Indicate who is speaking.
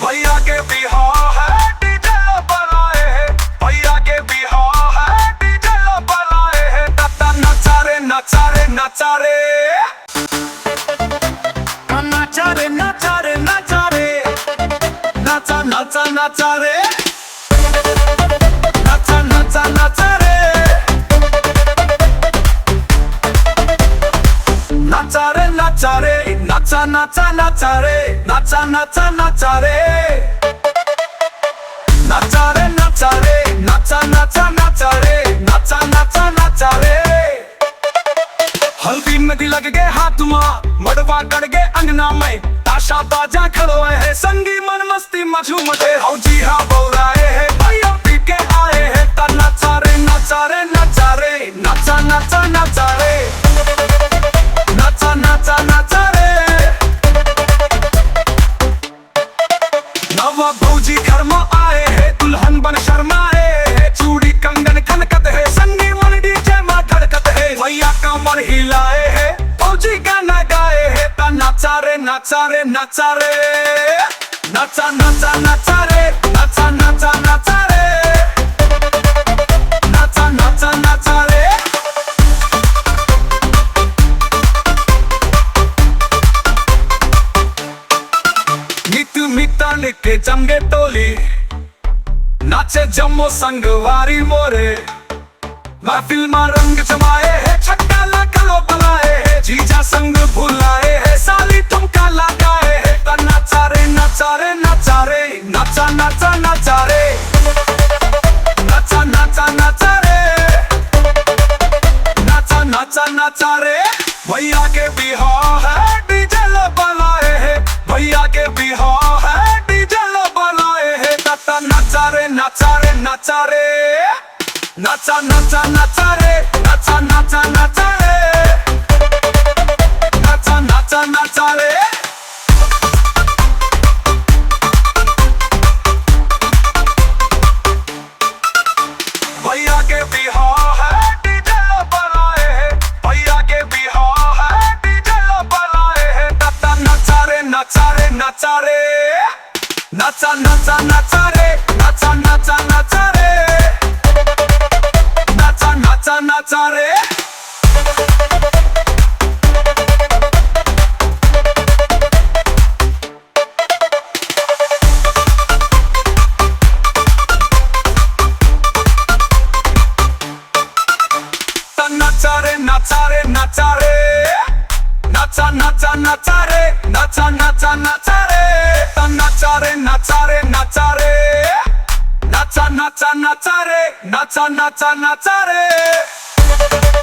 Speaker 1: भैया के बिहार है डीजे बनाए है, भैया के बिहार है डीजे बनाए है। नचा नचा रे नचा रे नचा रे नचा रे नचा रे नचा रे नचा नचा नचा रे नचा नचा नचा रे नचा रे नचा रे नचा नचा नचा रे नचा नचा नचा रे नचा रे नचा रे नचा नचा नचा रे नचा नचा नचा रे। हल्दी मेहंदी लग गए हाथ में, मड़वा गड़ गए अंगना में, ताशा बाजा खड़ोए है, संगी मन मस्ती मझूम थे। हाँ जी हाँ बोल रहे हैं, भैया पी के आए हैं। ता नचा रे नचा रे नचा रे नचा नचा नचा रे नचा नचा नचा रे। नवा भौजी घर में आए हैं, दुल्हन बन शर्माए है, चूड़ी कंगन खनकत है, संगी मन डीजे में धड़कत है। भैया कमर हिलाए है, भौजी गाना गाए है। ता नचा रे नचा रे नचा रे नचा नचा नचा रे नचा नचा नचा रे नचा नचा नचा रे। नीतू मिता निके जमगे टोली, नाचे जम्मो संगवारी मोरे, महफिल में रंग जमाए है, छक्का लगाओ बनाए है, जीजा संग भुलाए है, साली ठुमका लगाए है। ता नचा रे नचा रे नचा रे नचा नचा नचा रे नचा नचा नचा रे नचा नचा नचा रे। भैया के बिहार है डीजे बनाए है, भैया के बिहार है डीजे बनाए है। ता नचा रे नचा रे नचा रे नचा नचा नचा रे नचा नचा नचा रे नचा नचा नचा रे। भैया के बिहार है डीजे बनाए है, भैया के बिहार है डीजे बनाए है। नचा नचा रे नचा रे नचा रे नचा नचा नचा रे नचा नचा नचा रे नचा नचा नचा रे। नचा रे नचा रे नचा रे नचा नचा नचा रे नचा नचा नचा रे। नचा रे नचा रे नचा रे नचा नचा नचा रे नचा नचा नचा रे।